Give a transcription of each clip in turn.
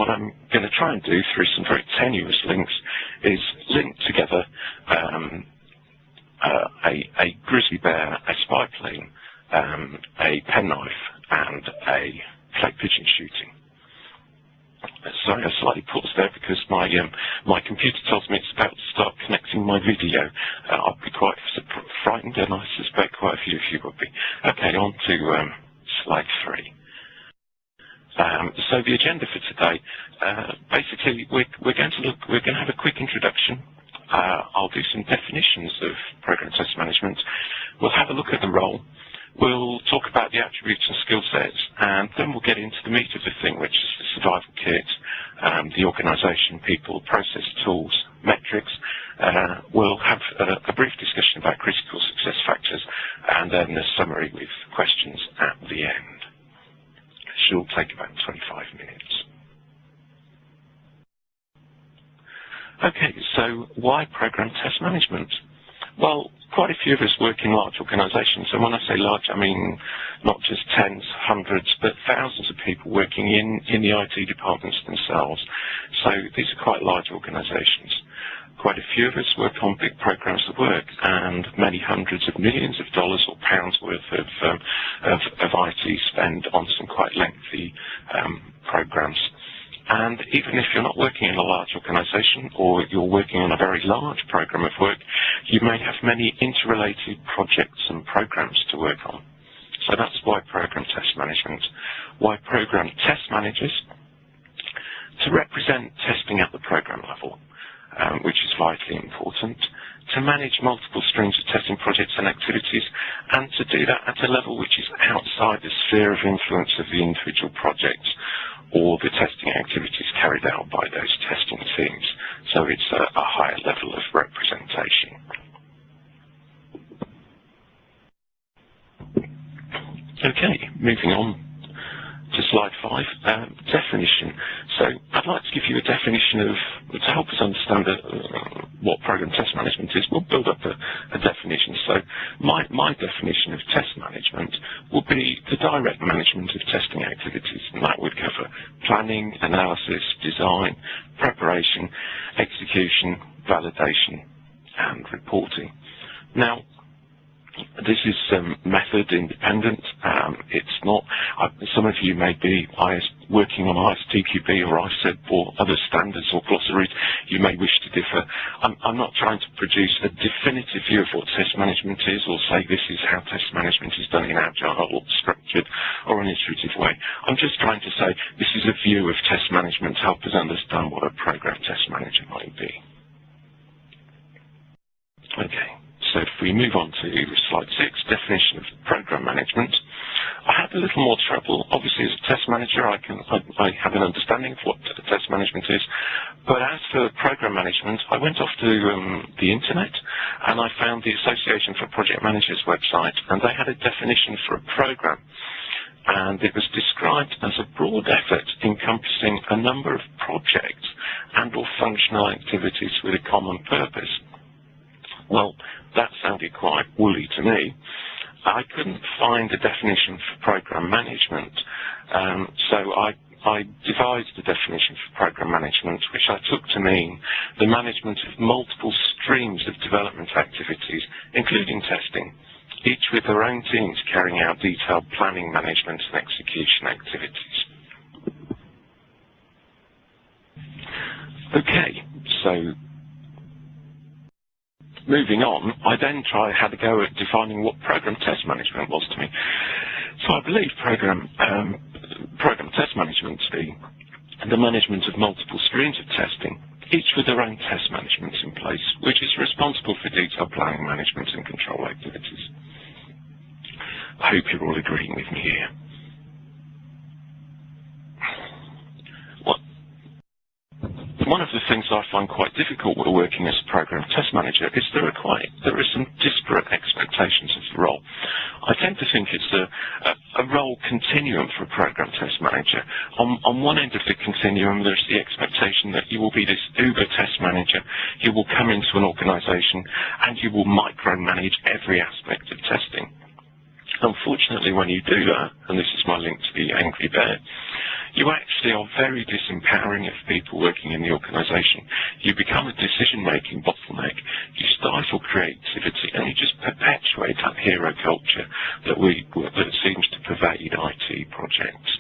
what I'm going to try and do through some very tenuous links is link together a grizzly bear, a spy plane, a penknife, and a flak pigeon shooting. Sorry, I slightly paused there because my computer tells me it's about to start connecting my video. I'll be quite frightened, and I suspect quite a few of you will be. Okay, on to slide 3. So the agenda for today, basically we're going to have a quick introduction. I'll do some definitions of program test management. We'll have a look at the role. We'll talk about the attributes and skill sets, and then we'll get into the meat of the thing, which is the survival kit, the organisation, people, process, tools, metrics. We'll have a brief discussion about critical success factors, and then a summary with questions at the end. It should take about 25 minutes. Okay, so why program test management? Well, quite a few of us work in large organisations, and when I say large, I mean not just tens, hundreds, but thousands of people working in the IT departments themselves. So these are quite large organisations. Quite a few of us work on big programs of work, and many hundreds of millions of dollars or pounds worth of IT spend on some quite lengthy programs. And even if you're not working in a large organisation, or you're working on a very large program of work, you may have many interrelated projects and programs to work on. So that's why program test management. Why program test managers? To represent testing at the program level, which is vitally important. To manage multiple streams of testing projects and activities, and to do that at a level which is outside the sphere of influence of the individual projects or the testing activities carried out by those testing teams. So it's a higher level of representation. Okay, moving on to slide 5, definition. So I'd like to give you a definition to help us understand what program test management is. We'll build up a definition. So my definition of test management will be the direct management of testing activities, and that would cover planning, analysis, design, preparation, execution, validation, and reporting. Now, this is method independent. It's not. Some of you may be working on ISTQB or ISEB or other standards or glossaries. You may wish to differ. I'm not trying to produce a definitive view of what test management is, or say this is how test management is done in agile or structured or an iterative way. I'm just trying to say this is a view of test management to help us understand what a program test manager might be. Okay. So if we move on to slide 6, definition of program management. I had a little more trouble. Obviously, as a test manager, I have an understanding of what test management is. But as for program management, I went off to the internet, and I found the Association for Project Managers website, and they had a definition for a program. And it was described as a broad effort encompassing a number of projects and or functional activities with a common purpose. Well, that sounded quite woolly to me. I couldn't find a definition for program management, so I devised a definition for program management, which I took to mean the management of multiple streams of development activities, including testing, each with their own teams carrying out detailed planning, management, and execution activities. Okay, so moving on, I then had a go at defining what program test management was to me. So I believe program test management to be the management of multiple streams of testing, each with their own test management in place, which is responsible for detailed planning, management, and control activities. I hope you're all agreeing with me here. One of the things I find quite difficult when working as a program test manager is there are some disparate expectations of the role. I tend to think it's a role continuum for a program test manager. On one end of the continuum, there's the expectation that you will be this uber test manager. You will come into an organisation and you will micromanage every aspect of testing. Unfortunately, when you do that, and this is my link to the Angry Bear, you actually are very disempowering of people working in the organisation. You become a decision-making bottleneck, you stifle creativity, and you just perpetuate that hero culture that seems to pervade IT projects.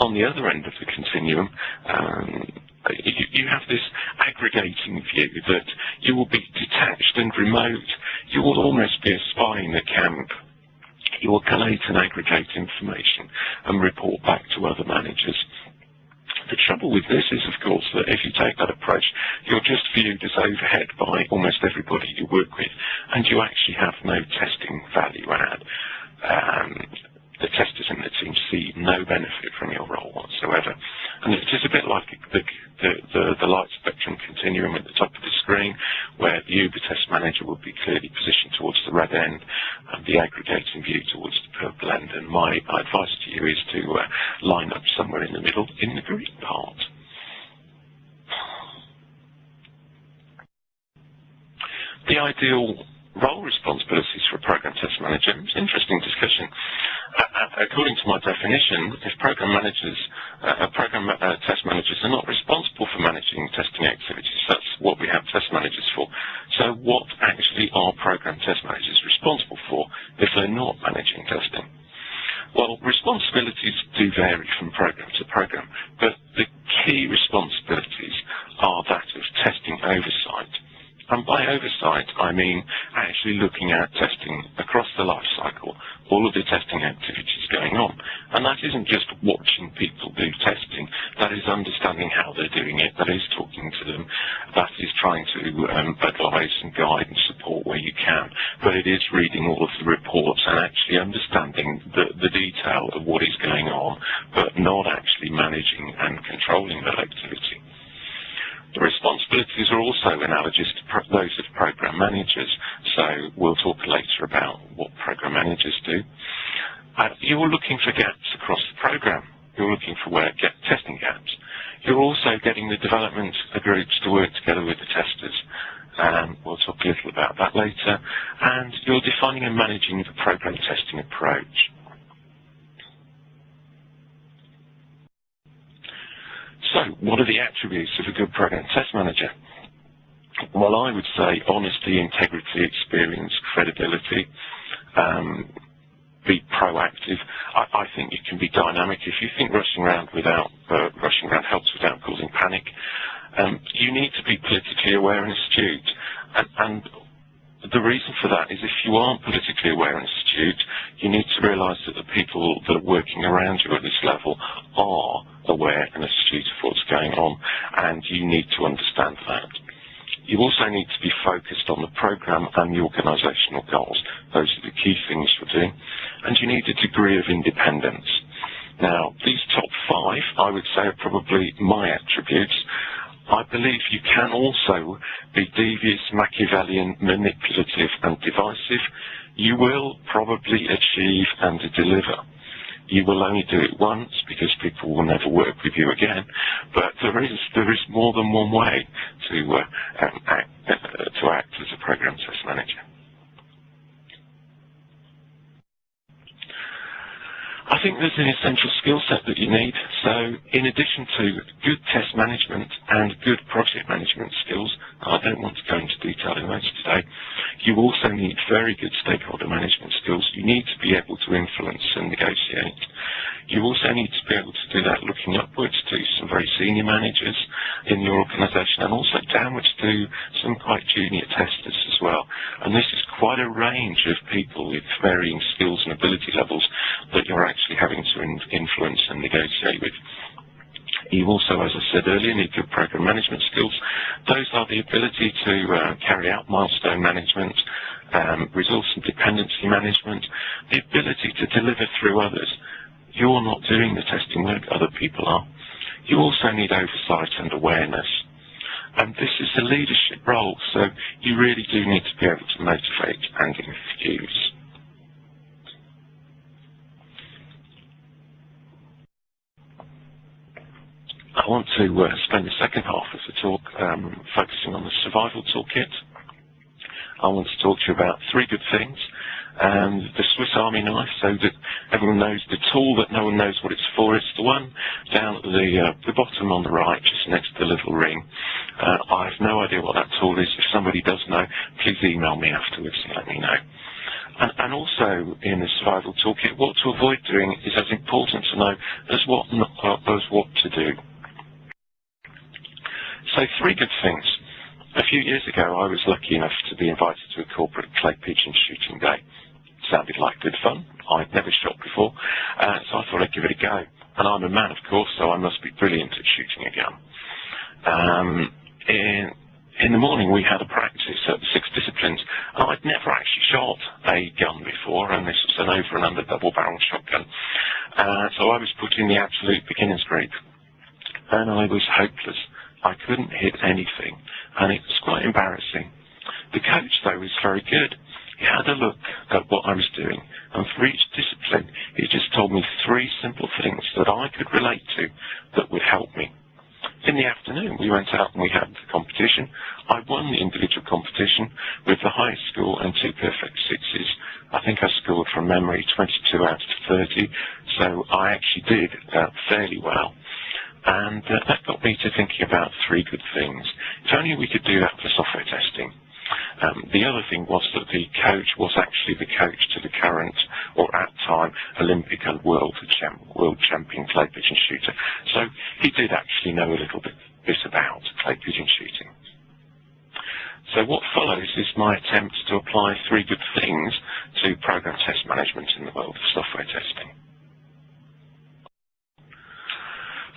On the other end of the continuum, you have this aggregating view that you will be detached and remote. You will almost be a spy in the camp. You will collate and aggregate information and report back to other managers. The trouble with this is, of course, that if you take that approach, you're just viewed as overhead by almost everybody you work with, and you actually have no testing value add. The testers in the team see no benefit from your role whatsoever. And it's just a bit like the light spectrum continuum at the top of the screen, where the Uber test manager will be clearly positioned towards the red end and the aggregating view towards the purple end. And my advice to you is to line up somewhere in the middle in the green part. The ideal role responsibilities for a program test manager. It's an interesting discussion. According to my definition, if program test managers are not responsible for managing testing activities, that's what we have test managers for. So what actually are program test managers responsible for if they're not managing testing? Well, responsibilities do vary from program to program, but the key responsibilities are that of testing oversight. And by oversight, I mean actually looking at testing across the life cycle, all of the testing activities going on. And that isn't just watching people do testing, that is understanding how they're doing it, that is talking to them, that is trying to advise and guide and support where you can. But it is reading all of the reports and actually understanding the detail of what is going on, but not actually managing and controlling that activity. The responsibilities are also analogous to those of program managers, so we'll talk later about what program managers do. You're looking for gaps across the program. You're looking for testing gaps. You're also getting the development groups to work together with the testers. We'll talk a little about that later. And you're defining and managing the program testing approach. So, what are the attributes of a good program test manager? Well, I would say honesty, integrity, experience, credibility, be proactive. I think you can be dynamic. If you think rushing around helps without causing panic, you need to be politically aware and astute. And the reason for that is if you aren't politically aware and astute, you need to realise that the people that are working around you at this level are aware and astute of what's going on, and you need to understand that. You also need to be focused on the programme and the organisational goals. Those are the key things you're doing. And you need a degree of independence. Now, these top 5, I would say, are probably my attributes. I believe you can also be devious, Machiavellian, manipulative and divisive. You will probably achieve and deliver. You will only do it once because people will never work with you again. But there is more than one way to act as a program test manager. I think there's an essential skill set that you need. So in addition to good test management and good project management skills, I don't want to go into detail in those today, you also need very good stakeholder management skills. You need to be able to influence and negotiate. You also need to be able to do that looking upwards to some very senior managers in your organisation and also downwards to some quite junior testers as well. And this is quite a range of people with varying skills and ability levels that you're actually having to influence and negotiate with. You also, as I said earlier, need good program management skills. Those are the ability to carry out milestone management, resource and dependency management, the ability to deliver through others. You're not doing the testing work, other people are. You also need oversight and awareness. And this is a leadership role, so you really do need to be able to motivate and infuse. I want to spend the second half of the talk focusing on the survival toolkit. I want to talk to you about 3 good things the Swiss Army knife, so that everyone knows the tool that no one knows what it's for. It's the one down at the bottom on the right, just next to the little ring. I have no idea what that tool is. If somebody does know, please email me afterwards and let me know. And also in the survival toolkit, what to avoid doing is as important to know as what to do. So 3 good things. A few years ago, I was lucky enough to be invited to a corporate clay pigeon shooting day. Sounded like good fun. I'd never shot before, so I thought I'd give it a go. And I'm a man, of course, so I must be brilliant at shooting a gun. In the morning, we had a practice at 6 disciplines, and I'd never actually shot a gun before, and this was an over and under double-barrel shotgun. So I was put in the absolute beginner's group, and I was hopeless. I couldn't hit anything, and it was quite embarrassing. The coach, though, was very good. He had a look at what I was doing, and for each discipline, he just told me 3 simple things that I could relate to that would help me. In the afternoon, we went out and we had the competition. I won the individual competition with the highest score and 2 perfect 6s. I think I scored from memory 22 out of 30, so I actually did fairly well. And that got me to thinking about 3 good things. If only we could do that for software testing. The other thing was that the coach was actually the coach to the current, or at time, Olympic and world champion clay pigeon shooter. So he did actually know a little bit about clay pigeon shooting. So what follows is my attempt to apply 3 good things to program test management in the world of software testing.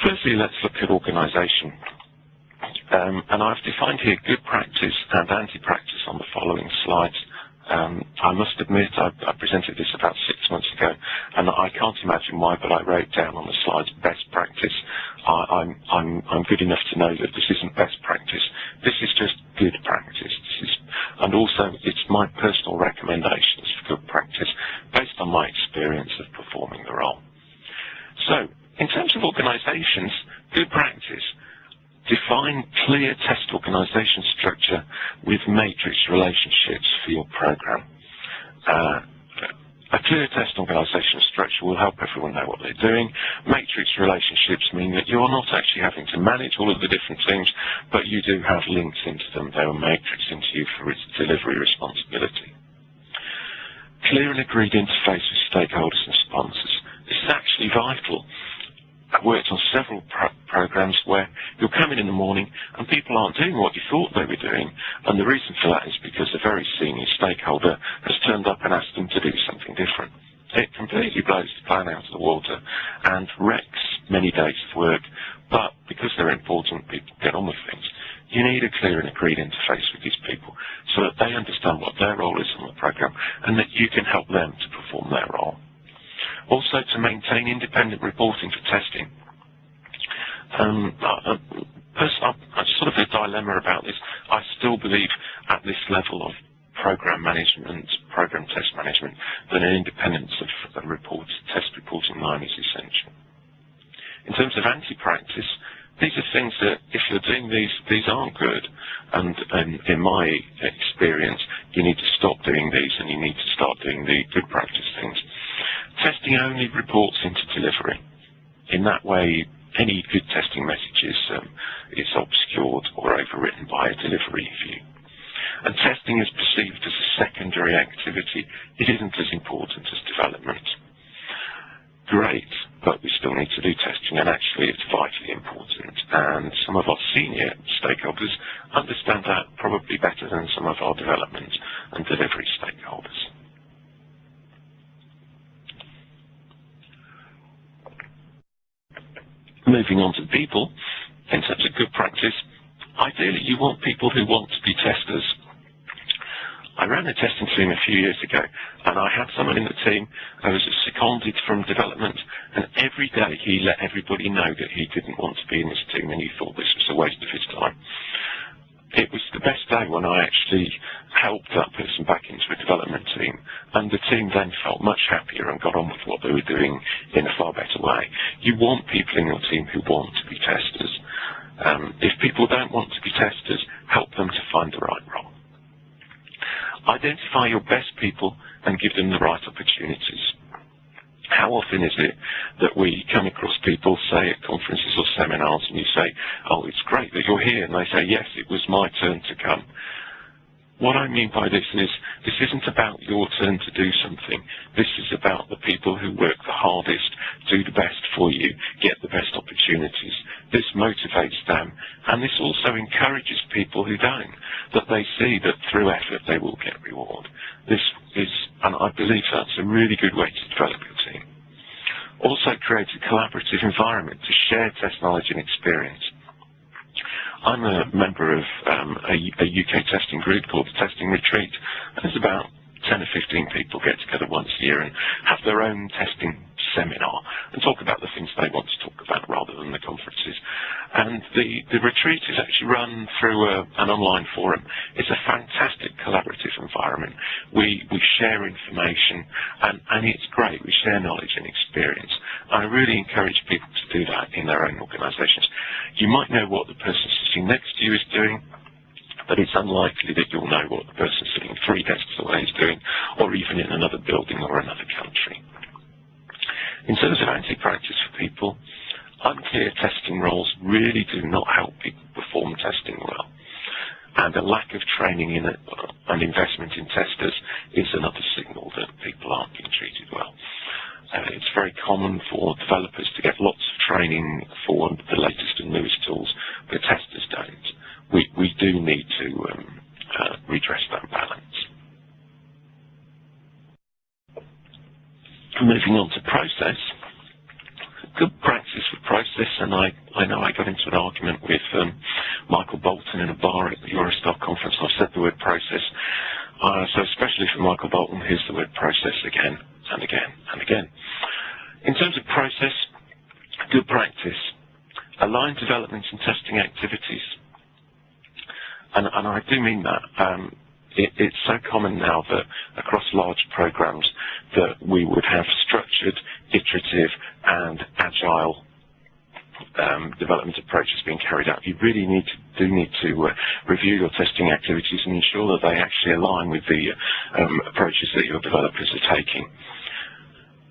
Firstly, let's look at organisation. And I've defined here good practice and anti-practice on the following slides. I must admit I presented this about 6 months ago, and I can't imagine why, but I wrote down on the slides best practice. I'm good enough to know that this isn't best practice. This is just good practice. And also, it's my personal recommendations for good practice based on my experience of performing the role. So, in terms of organisations, good practice. Define clear test organisation structure with matrix relationships for your program. A clear test organisation structure will help everyone know what they're doing. Matrix relationships mean that you're not actually having to manage all of the different things, but you do have links into them. They will matrix into you for its delivery responsibility. Clear and agreed interface with stakeholders and sponsors. This is actually vital. I've worked on several programs where you'll come in the morning and people aren't doing what you thought they were doing, and the reason for that is because a very senior stakeholder has turned up and asked them to do something different. It completely blows the plan out of the water and wrecks many days of work, but because they're important, people get on with things. You need a clear and agreed interface with these people so that they understand what their role is on the program and that you can help them to perform their role. Also, to maintain independent reporting for testing. Personally, I'm sort of a dilemma about this. I still believe at this level of program management, program test management, that an independence of test reporting line is essential. In terms of anti-practice, these are things that, if you're doing these aren't good. And in my experience, you need to stop doing these and you need to start doing the good practice things. Testing only reports into delivery. In that way, any good testing messages is obscured or overwritten by a delivery view. And testing is perceived as a secondary activity. It isn't as important as development. Great, but we still need to do testing, and actually it's vitally important. And some of our senior stakeholders understand that probably better than some of our development and delivery stakeholders. Moving on to people, in terms of good practice, ideally you want people who want to be testers. I ran a testing team a few years ago, and I had someone in the team who was seconded from development, and every day he let everybody know that he didn't want to be in this team and he thought this was a waste of his time. It was the best day when I actually helped that person back into a development team, and the team then felt much happier and got on with what they were doing in a far better way. You want people in your team who want to be testers. If people don't want to be testers, help them to find the right role. Identify your best people and give them the right opportunities. How often is it that we come across people, say at conferences or seminars, and you say, oh, it's great that you're here, and they say, yes, it was my turn to come. What I mean by this is, this isn't about your turn to do something. This is about the people who work the hardest, do the best for you, get the best opportunities. This motivates them, and this also encourages people who don't, that they see that through effort they will get reward. This is, and I believe that's a really good way to develop your team. Also create a collaborative environment to share test knowledge and experience. I'm a member of a UK testing group called the Testing Retreat, and there's about 10 or 15 people get together once a year and have their own testing seminar and talk about the things they want to talk about rather than the conferences. And the retreat is actually run through an online forum. It's a fantastic collaborative environment. We share information, and it's great. We share knowledge and experience. I really encourage people to do that in their own organisations. You might know what the person sitting next to you is doing, but it's unlikely that you'll know what the person sitting 3 desks away is doing, or even in another building or another country. In terms of anti-practice for people, unclear testing roles really do not help people perform testing well. And a lack of training in it and investment in testers is another signal that people aren't being treated well. It's very common for developers to get lots of training for the latest and newest tools, but testers don't. We do need to redress that balance. Moving on to process, good practice for process, and I know I got into an argument with Michael Bolton in a bar at the EuroSTAR conference. I've said the word process, so especially for Michael Bolton, here's the word process again and again and again. In terms of process, good practice, align development and testing activities. And I do mean that. It's so common now that across large programs that we would have structured, iterative, and agile development approaches being carried out. You really need to review your testing activities and ensure that they actually align with the approaches that your developers are taking.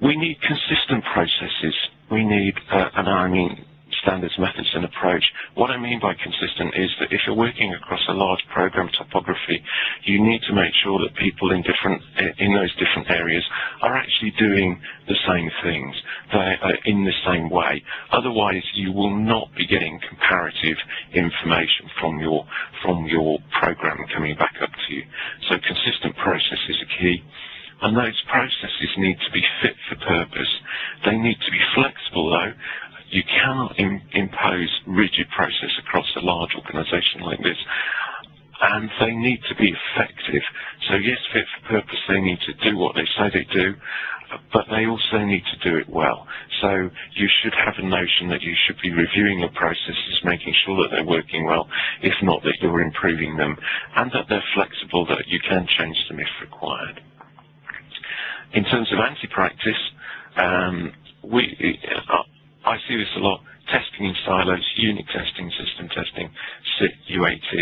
We need consistent processes. We need, and I mean standards, methods, and approach. What I mean by consistent is that if you're working across a large program topography, you need to make sure that people in those different areas are actually doing the same things. They are in the same way. Otherwise, you will not be getting comparative information from your program coming back up to you. So consistent process is a key. And those processes need to be fit for purpose. They need to be flexible, though. You cannot impose rigid process across a large organisation like this, and they need to be effective. So yes, fit for purpose, they need to do what they say they do, but they also need to do it well. So you should have a notion that you should be reviewing your processes, making sure that they're working well, if not that you're improving them, and that they're flexible, that you can change them if required. In terms of anti-practice, I see this a lot, testing in silos, unit testing, system testing, SIT, UAT,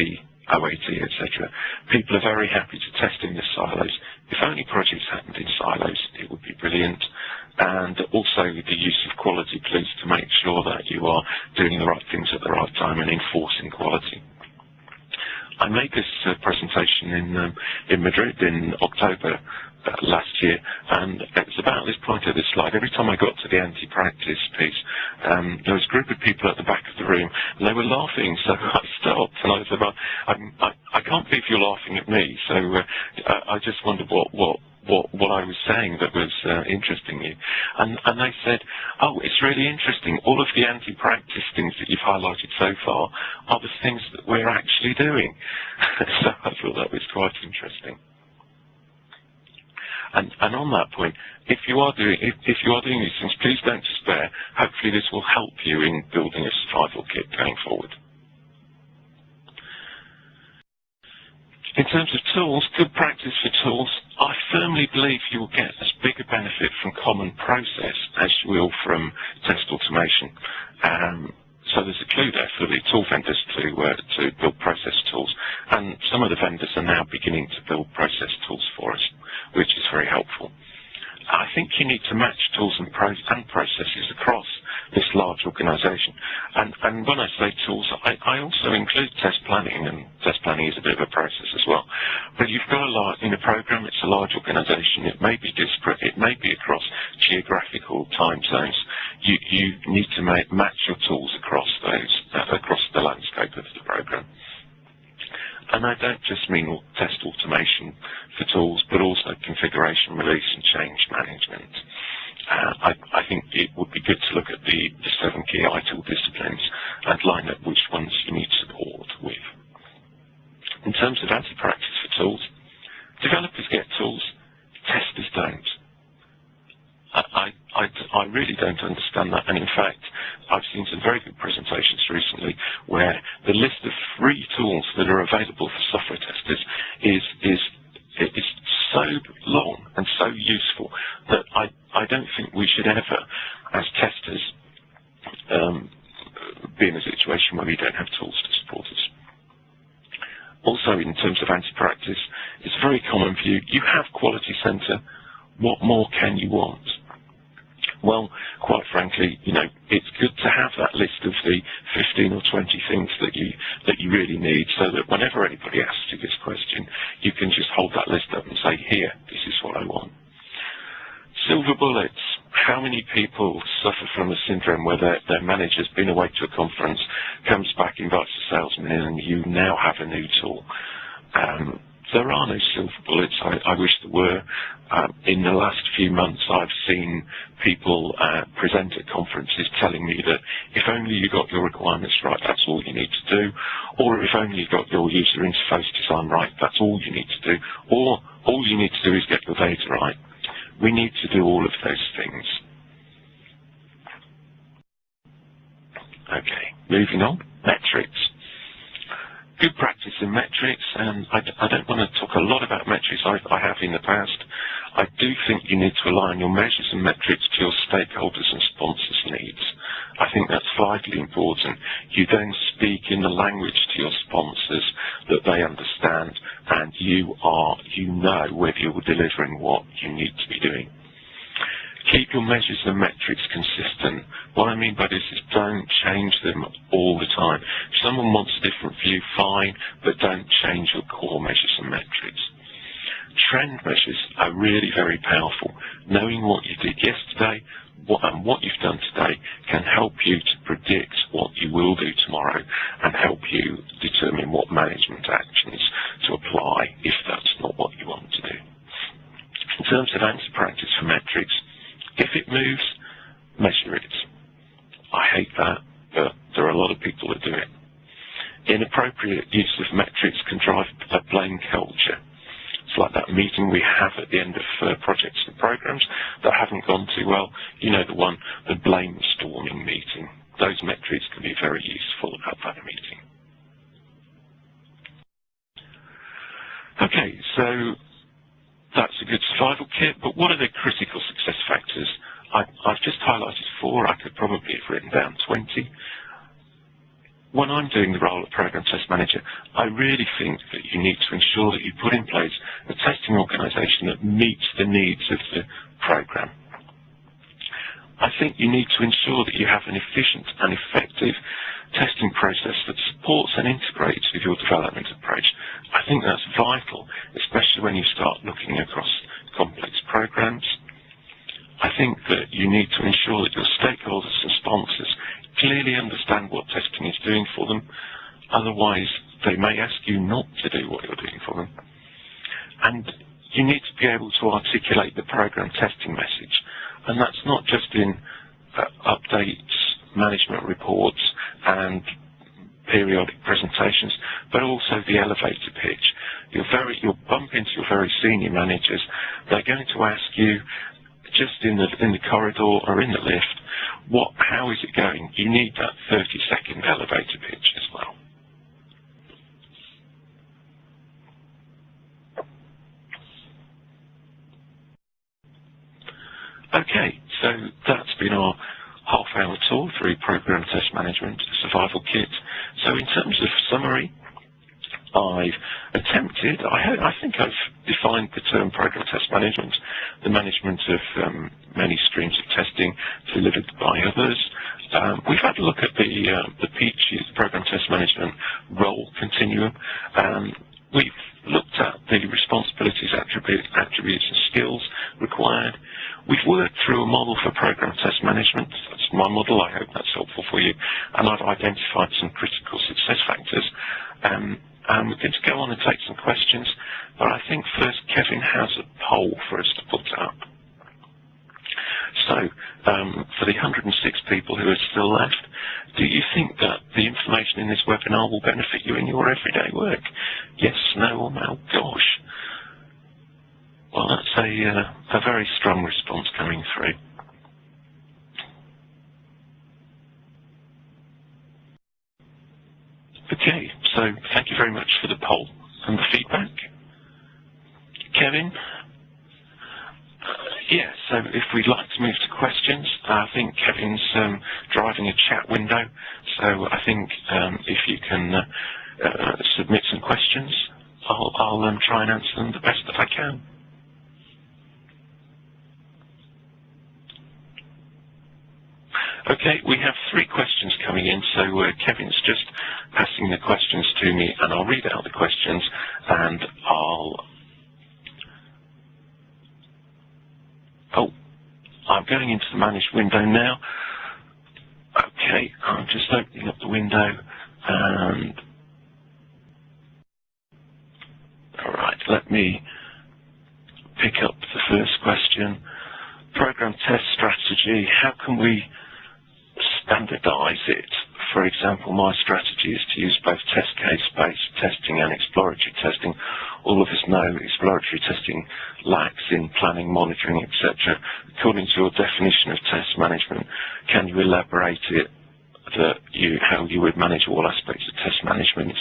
OAT, etc. People are very happy to test in the silos. If only projects happened in silos, it would be brilliant. And also the use of quality police to make sure that you are doing the right things at the right time and enforcing quality. I made this presentation in Madrid in October last year, and it's about this point of this slide. Every time I got to the anti-practice piece, there was a group of people at the back of the room, and they were laughing, so I stopped, and I said, well, I can't believe you're laughing at me, so I just wondered what I was saying that was interesting you. And they said, oh, it's really interesting. All of the anti-practice things that you've highlighted so far are the things that we're actually doing. So I thought that was quite interesting. And on that point, if you are doing these things, please don't despair. Hopefully this will help you in building a survival kit going forward. In terms of tools, good practice for tools, I firmly believe you will get as big a benefit from common process as you will from test automation. So there's a clue there for the tool vendors to build process process tools, and some of the vendors are now beginning to build process tools for us, which is very helpful. I think you need to match tools and processes across this large organisation. And when I say tools, I also include test planning, and test planning is a bit of a process as well. But you've got in a program, it's a large organisation, it may be disparate, it may be across geographical time zones. You need to match your tools across the landscape of the program. And I don't just mean test automation for tools, but also configuration, release, and change management. I think it would be good to look at the 7 key ITIL disciplines and line up which ones you need support with. In terms of anti-practice for tools, developers get tools, testers don't. I really don't understand that, and in fact, I've seen some very good presentations recently where the list of free tools that are available for software testers is so long and so useful that I don't think we should ever, as testers, be in a situation where we don't have tools to support us. Also, in terms of anti-practice, it's a very common view. You have quality centre. What more can you want? Well, quite frankly, it's good to have that list of the 15 or 20 things that you really need, so that whenever anybody asks you this question, you can just hold that list up and say, here, this is what I want. Silver bullets. How many people suffer from a syndrome where their manager's been away to a conference, comes back, invites a salesman in, and you now have a new tool? There are no silver bullets. I wish there were. In the last few months, I've seen people present at conferences telling me that if only you got your requirements right, that's all you need to do. Or if only you got your user interface design right, that's all you need to do. Or all you need to do is get your data right. We need to do all of those things. Okay, moving on. Metrics. Good practice in metrics, and I don't want to talk a lot about metrics. I have in the past. I do think you need to align your measures and metrics to your stakeholders and sponsors' needs. I think that's vitally important. You then speak in the language to your sponsors that they understand, and you know whether you're delivering what you need to be doing. Keep your measures and metrics consistent. What I mean by this is don't change them all the time. If someone wants a different view, fine, but don't change your core measures and metrics. Trend measures are really very powerful. Knowing what you did yesterday and what you've done today can help you to predict what you will do tomorrow and help you determine what management actions to apply if that's not what you want to do. In terms of anti-practice for metrics, if it moves, measure it. I hate that, but there are a lot of people that do it. Inappropriate use of metrics can drive a blame culture. It's like that meeting we have at the end of projects and programs that haven't gone too well. You know the one, the blame storming meeting. Those metrics can be very useful at that meeting. Okay, so that's a good survival kit, but what are the critical success factors? I've just highlighted 4. I could probably have written down 20. When I'm doing the role of Program Test Manager, I really think that you need to ensure that you put in place a testing organisation that meets the needs of the program. I think you need to ensure that you have an efficient and effective testing process that supports and integrates with your development approach. I think that's vital, especially when you start looking across complex programs. I think that you need to ensure that your stakeholders and sponsors clearly understand what testing is doing for them. Otherwise, they may ask you not to do what you're doing for them. And you need to be able to articulate the program testing message. And that's not just in updates, management reports, and periodic presentations, but also the elevator pitch. You'll bump into your very senior managers. They're going to ask you, just in the corridor or in the lift, how is it going? You need that 30-second elevator pitch as well. Okay, so that's been our half-hour tour through Program Test Management, Survival Kit. So in terms of summary, I've attempted, I think I've defined the term program test management, the management of many streams of testing delivered by others. We've had a look at the PEACH, program test management role continuum. We've looked at the responsibilities, attributes and skills required. We've worked through a model for program test management. That's my model. I hope that's helpful for you. And I've identified some critical success factors. We're going to go on and take some questions, but I think first Kevin has a poll for us to put up. So, for the 106 people who are still left, do you think that the information in this webinar will benefit you in your everyday work? Yes, no, or no? Gosh. Well, that's a very strong response coming through. Okay, so thank you very much for the poll and the feedback. Kevin? Yeah, so if we'd like to move to questions, I think Kevin's driving a chat window, so I think if you can submit some questions, I'll try and answer them the best that I can. Okay, we have 3 questions coming in, so Kevin's just passing the questions to me, and I'll read out the questions, and I'm going into the managed window now. Okay, I'm just opening up the window, and all right, let me pick up the first question. Program test strategy, how can we standardize it? For example, my strategy is to use both test case-based testing and exploratory testing. All of us know exploratory testing lacks in planning, monitoring, etc. According to your definition of test management, can you elaborate it how you would manage all aspects of test management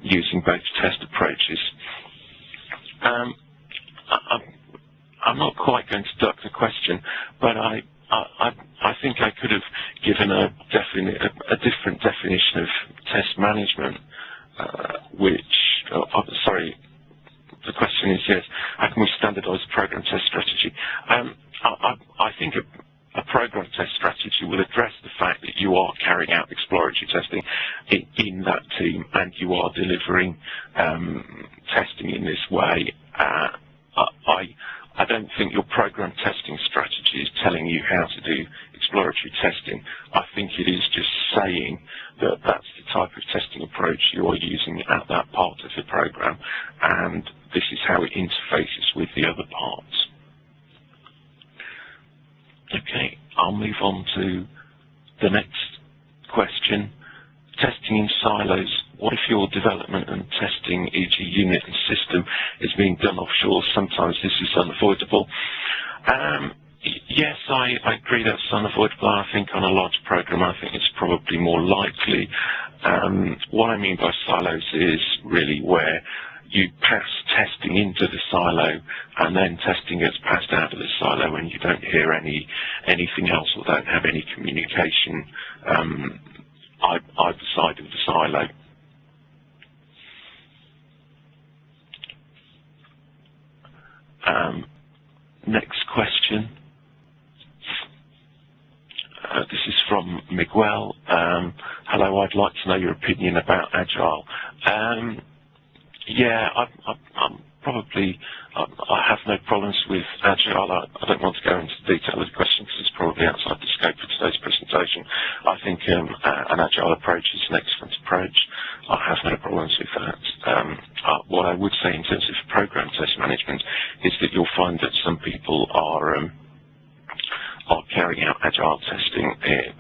using both test approaches? I'm not quite going to duck the question, but I think I could have given a different definition of test management, sorry, the question is, yes, how can we standardize a program test strategy? I think a program test strategy will address the fact that you are carrying out exploratory testing in that team and you are delivering testing in this way. I don't think your program testing strategy is telling you how to do exploratory testing. I think it is just saying that that's the type of testing approach you are using at that part of the program, and this is how it interfaces with the other parts. Okay, I'll move on to the next question. Testing in silos. What if your development and testing, e.g. unit and system, is being done offshore? Sometimes this is unavoidable. Yes, I agree that's unavoidable. I think on a large program, I think it's probably more likely. What I mean by silos is really where you pass testing into the silo and then testing gets passed out of the silo and you don't hear anything else or don't have any communication either side of the silo. Next question. This is from Miguel. Hello, I'd like to know your opinion about Agile. Yeah, I have no problems with Agile. I don't want to go into detail of the question because it's probably outside the scope of today's presentation. I think an Agile approach is an excellent approach. I have no problems with that. What I would say in terms of program test management is that you'll find that some people are carrying out Agile testing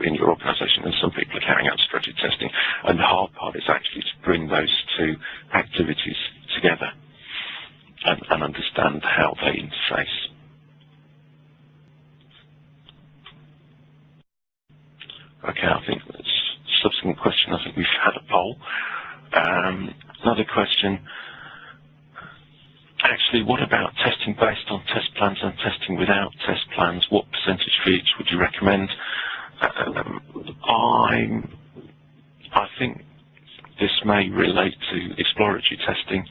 in your organisation and some people are carrying out strategy testing. And the hard part is actually to bring those two activities together and understand how they interface. Okay, I think that's a subsequent question. I think we've had a poll. Another question. Actually, what about testing based on test plans and testing without test plans? What percentage for each would you recommend? I think this may relate to exploratory testing.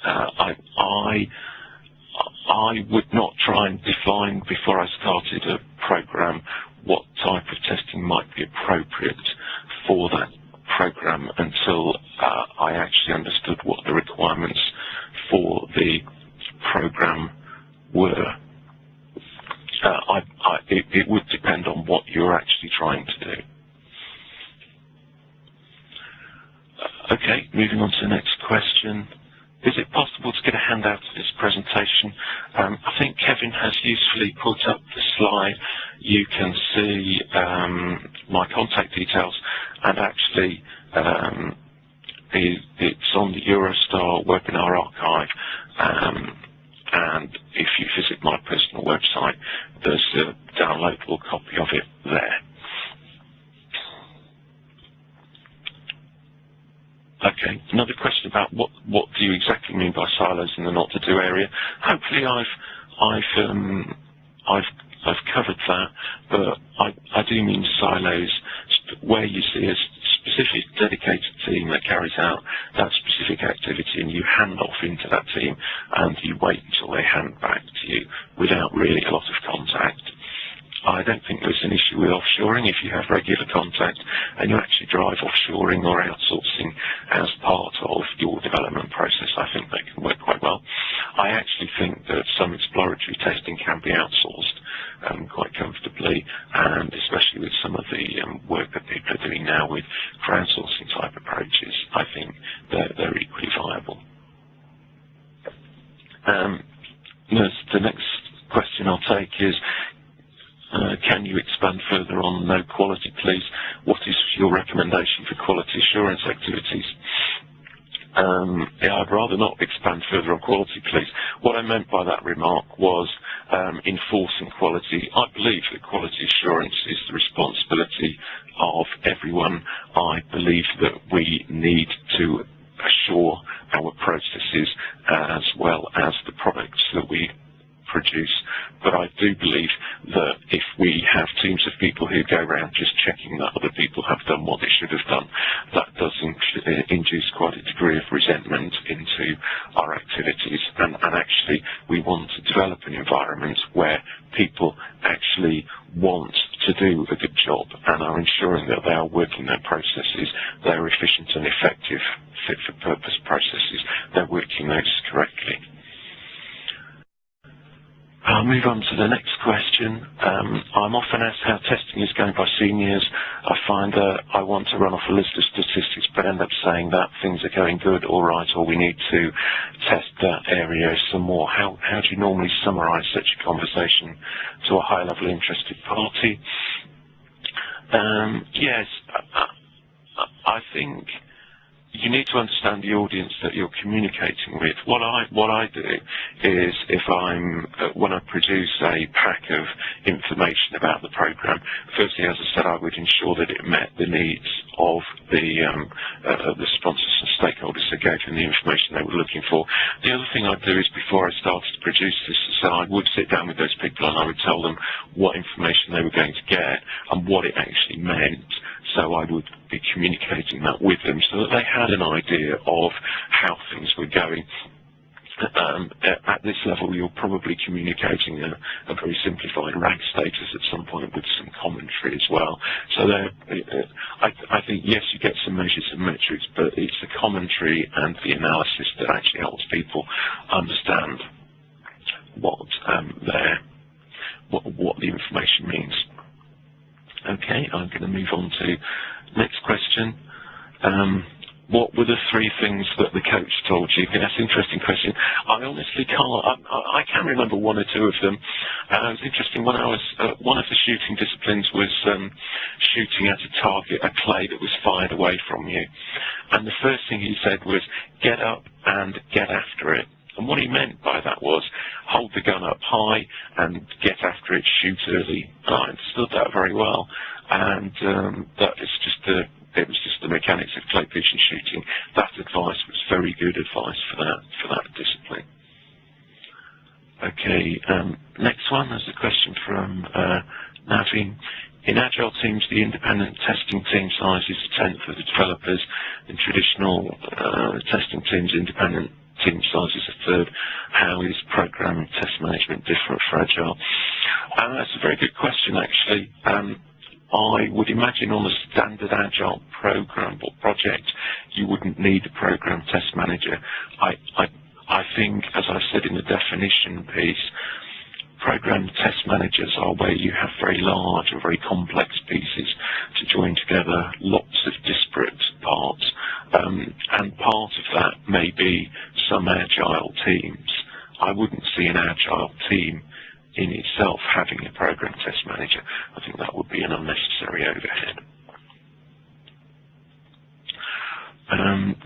I would not try and define before I started a program what type of testing might be appropriate for that program until I actually understood what the requirements for the program were. It would depend on what you're actually trying to do. Okay, moving on to the next question. Is it possible to get a handout of this presentation? I think Kevin has usefully put up the slide. You can see my contact details, and actually it's on the EuroSTAR webinar archive. And if you visit my personal website, there's a downloadable copy of it there. Okay, another question about what do you exactly mean by silos in the not to do area. Hopefully I've covered that, but I do mean silos where you see a specific dedicated team that carries out that specific activity, and you hand off into that team and you wait until they hand back to you without really a lot of contact. I don't think there's an issue with offshoring if you have regular contact and you actually drive offshoring or outsourcing as part of your development process. I think they can work quite well. I actually think that some exploratory testing can be outsourced quite comfortably, and especially with some of the work that people are doing now with crowdsourcing type approaches, I think they're equally viable. The next question I'll take is, can you expand further on no quality, please? What is your recommendation for quality assurance activities? Yeah, I'd rather not expand further on quality, please. What I meant by that remark was enforcing quality. I believe that quality assurance is the responsibility of everyone. I believe that we need to assure our processes as well as the products that we produce. But I do believe that if we have teams of people who go around just checking that other people have done what they should have done, that does induce quite a degree of resentment into our activities. And actually, we want to develop an environment where people actually want to do a good job and are ensuring that they are working their processes, they're efficient and effective, fit-for-purpose processes, they're working those correctly. I'll move on to the next question. I'm often asked how testing is going by seniors. I find that I want to run off a list of statistics but end up saying that things are going good, all right, or we need to test that area some more. How do you normally summarise such a conversation to a high-level interested party? Yes, I think you need to understand the audience that you're communicating with. What I do is, when I produce a pack of information about the program, firstly, as I said, I would ensure that it met the needs of the sponsors and stakeholders that gave them the information they were looking for. The other thing I'd do is, before I started to produce this, so I would sit down with those people and I would tell them what information they were going to get and what it actually meant. So I would be communicating that with them so that they had an idea of how things were going. At this level, you're probably communicating a very simplified RAG status at some point with some commentary as well. So I think, yes, you get some measures and metrics, but it's the commentary and the analysis that actually helps people understand what the information means. Okay, I'm going to move on to next question. What were the three things that the coach told you? That's an interesting question. I honestly can't. I can remember one or two of them. It was interesting when I was one of the shooting disciplines was shooting at a target, a clay that was fired away from you. And the first thing he said was, "Get up and get after it." And what he meant by that was, hold the gun up high and get after it, shoot early. And I understood that very well. And that is it was just the mechanics of clay pigeon shooting. That advice was very good advice for that discipline. Okay, next one is a question from Naveen. In Agile teams, the independent testing team size is a tenth of the developers. In traditional testing teams, independent team size is a third. How is program test management different for Agile? That's a very good question, actually. I would imagine on a standard Agile program or project, you wouldn't need a program test manager. I think, as I said in the definition piece, program test managers are where you have very large or very complex pieces to join together lots of disparate parts. And part of that may be some Agile teams. I wouldn't see an Agile team in itself having a program test manager. I think that would be an unnecessary overhead.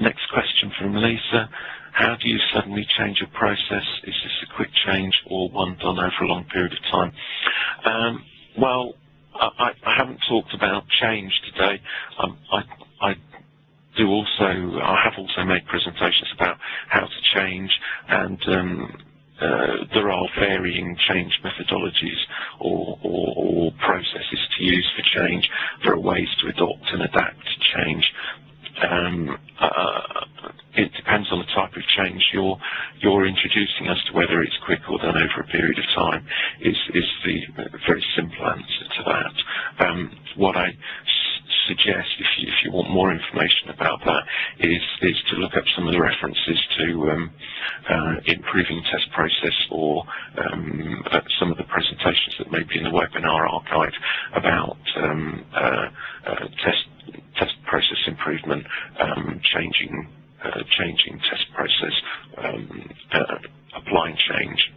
Next question from Lisa. How do you suddenly change your process? Is this a quick change or one done over a long period of time? Well, I haven't talked about change today. I have also made presentations about how to change, and there are varying change methodologies or processes to use for change. There are ways to adopt and adapt to change. It depends on the type of change you're introducing as to whether it's quick or done over a period of time is the very simple answer to that. What I suggest, if you want more information about that, is to look up some of the references to improving test process or some of the presentations that may be in the webinar archive about test process improvement, changing test process, applying change.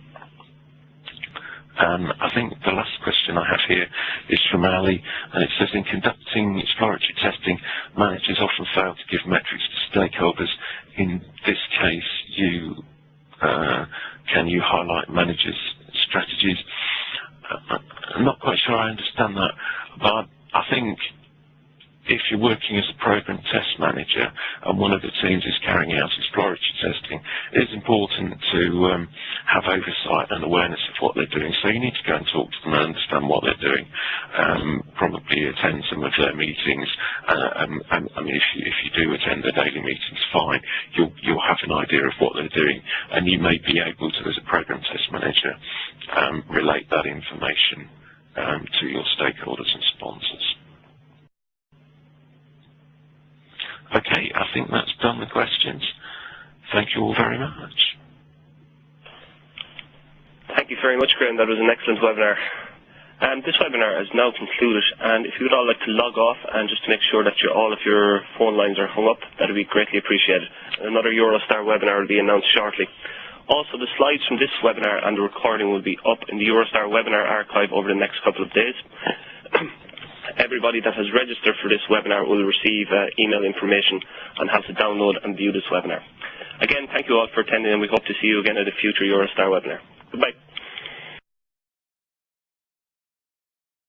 I think the last question I have here is from Ali, and it says, in conducting exploratory testing, managers often fail to give metrics to stakeholders. In this case, can you highlight managers' strategies? I'm not quite sure I understand that, but I think if you're working as a program test manager and one of the teams is carrying out exploratory testing, it is important to have oversight and awareness of what they're doing. So you need to go and talk to them and understand what they're doing, probably attend some of their meetings. I mean, if you do attend their daily meetings, fine, you'll have an idea of what they're doing, and you may be able to, as a program test manager, relate that information to your stakeholders and sponsors. Okay, I think that's done the questions. Thank you all very much. Thank you very much, Graham. That was an excellent webinar. This webinar is now concluded, and if you would all like to log off and just to make sure that all of your phone lines are hung up, that would be greatly appreciated. Another EuroSTAR webinar will be announced shortly. Also, the slides from this webinar and the recording will be up in the EuroSTAR webinar archive over the next couple of days. Everybody that has registered for this webinar will receive email information on how to download and view this webinar. Again, thank you all for attending, and we hope to see you again at a future EuroSTAR webinar. Goodbye.